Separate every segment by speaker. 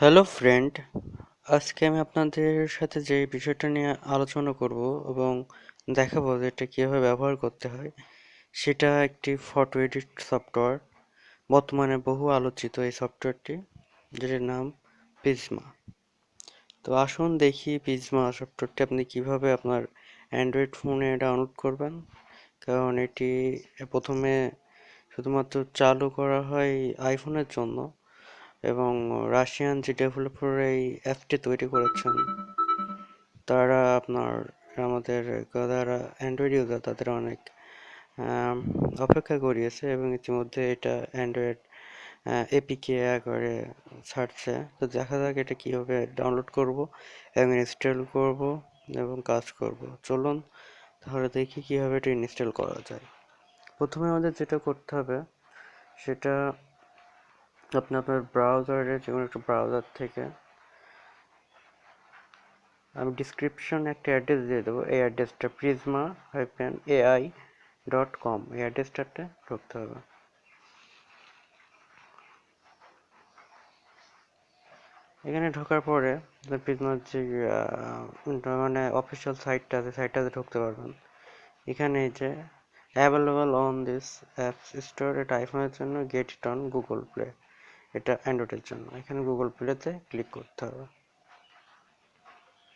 Speaker 1: Hello friend, আজকে আমি আপনাদের সাথে যে বিষয়টা নিয়ে আলোচনা করব এবং দেখাবো যে এটা কীভাবে ব্যবহার করতে হয়, সেটা একটি ফটো এডিট সফটওয়্যার। বর্তমানে বহু আলোচিত এই সফটওয়্যারটি, যেটির নাম পিজমা। তো আসুন দেখি পিজমা সফটওয়্যারটি আপনি কিভাবে আপনার অ্যান্ড্রয়েড ফোনে ডাউনলোড করবেন। কারণ এটি প্রথমে শুধুমাত্র চালু করা হয় আইফোনের জন্য, এবং রাশিয়ান যে ডেভেলপার এই অ্যাপটি তৈরি করেছেন তারা আমাদের যারা অ্যান্ড্রয়েড ইউজার তাদের অনেক অপেক্ষা করিয়েছে, এবং ইতিমধ্যে এটা অ্যান্ড্রয়েড এপিকে করে ছাড়ছে। তো দেখা যাক এটা কীভাবে ডাউনলোড করব এবং ইনস্টল করব এবং কাজ করব। চলুন তাহলে দেখি কীভাবে এটা ইনস্টল করা যায়। প্রথমে আমাদের যেটা করতে হবে সেটা আপনি আপনার ব্রাউজারে যে কোনো একটা ব্রাউজার থেকে, আমি ডিসক্রিপশনে একটা অ্যাড্রেস দিয়ে দেবো, এই অ্যাড্রেসটা prisma-ai.com, এই অ্যাড্রেসটাতে ঢুকতে হবে। এখানে ঢোকার পরে প্রিজমার যে মানে অফিসিয়াল সাইটটা আছে, সাইটটাতে ঢুকতে পারবেন। এখানে এই যে available on this apps store, এটা আইফোনের জন্য, get it on Google play, এটা অ্যান্ড্রয়েডের জন্য। এখানে গুগল প্লেতে ক্লিক করতে হবে।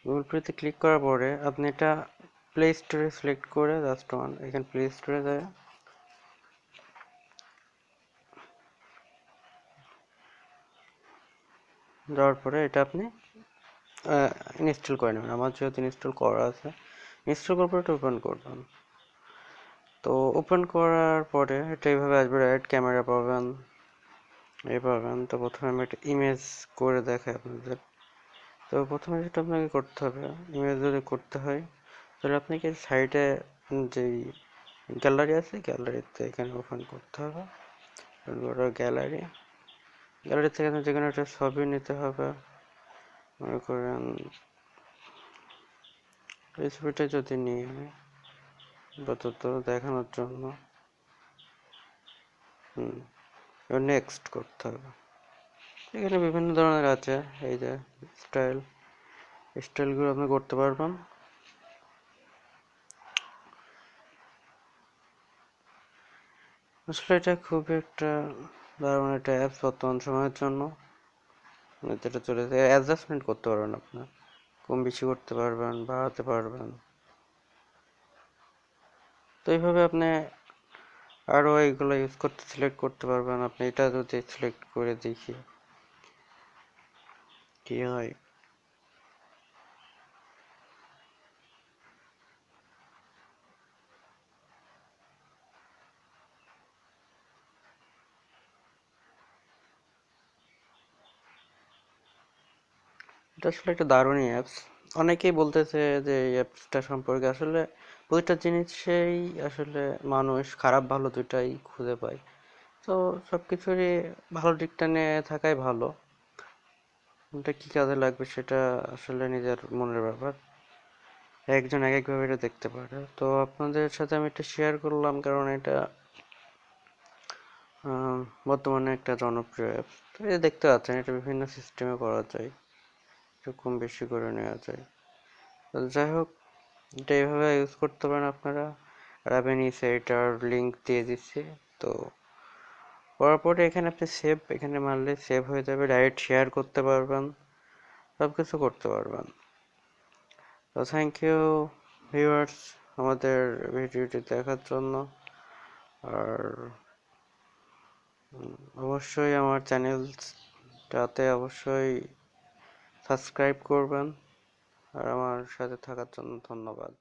Speaker 1: গুগল প্লেতে ক্লিক করার পরে আপনি এটা প্লে স্টোরে সিলেক্ট করে জাস্ট ওয়ান, এখানে প্লে স্টোরে যায় যাওয়ার পরে এটা আপনি ইনস্টল করে নেবেন। আমার যেহেতু ইনস্টল করা আছে, ইনস্টল করার পরে এটা ওপেন করবেন। তো ওপেন করার পরে এটা এইভাবে আসবে, রাইট ক্যামেরা পাবেন, এই পাবেন। তো প্রথমে আমি একটা ইমেজ করে দেখাই আপনাদের। তো প্রথমে যেটা আপনাকে করতে হবে, ইমেজ যদি করতে হয় তাহলে আপনাকে সাইডে যেই গ্যালারি আছে, গ্যালারিতে এখানে ওপেন করতে হবে। গ্যালারি গ্যালারি থেকে যে কোনো একটা ছবি নিতে হবে। মনে করেন এই ছবিটা যদি নিই আমি আপাতত দেখানোর জন্য, নেক্সট করতে হবে। এখানে বিভিন্ন ধরনের আছে, এই যে স্টাইলগুলো আপনি করতে পারবেন। আসলে এটা খুব একটা দারুণ একটা অ্যাপস বর্তমান সময়ের জন্য। যেটা চলে যায় অ্যাডজাস্টমেন্ট করতে পারবেন, আপনার কম বেশি করতে পারবেন, বাড়াতে পারবেন। তো এইভাবে আপনি আরও এইগুলো ইউজ করতে সিলেক্ট করতে পারবেন। আপনি এটা যদি সিলেক্ট করে দেখি কি হয়। এটা আসলে একটা দারুণই অ্যাপস। অনেকেই বলতেছে যে এই অ্যাপসটা সম্পর্কে, আসলে প্রতিটা জিনিসেই আসলে মানুষ খারাপ ভালো দুটাই খুঁজে পায়। তো সবকিছুরই ভালো দিকটা নিয়ে থাকাই ভালো। এটা কি কাজে লাগবে সেটা আসলে নিজের মনের ব্যাপার, একজন এক একভাবে এটা দেখতে পারে। তো আপনাদের সাথে আমি এটা শেয়ার করলাম কারণ এটা বর্তমানে একটা জনপ্রিয় অ্যাপ। তো এটা দেখতে পাচ্ছেন, এটা বিভিন্ন সিস্টেমে করা যায়, একটু কম বেশি করে নেওয়া যায়। তো যাই হোক, এটা এইভাবে ইউজ করতে পারেন আপনারা। আর আমি নিচে এটার লিঙ্ক দিয়ে দিচ্ছি। তো করার পরে এখানে আপনি সেভ, এখানে মারলে সেভ হয়ে যাবে, ডাইরেক্ট শেয়ার করতে পারবেন, সব কিছু করতে পারবেন। তো থ্যাংক ইউ ভিউয়ার্স আমাদের ভিডিওটি দেখার জন্য। আর অবশ্যই আমার চ্যানেলটাতে অবশ্যই সাবস্ক্রাইব করবেন। আর আমার সাথে থাকার জন্য ধন্যবাদ।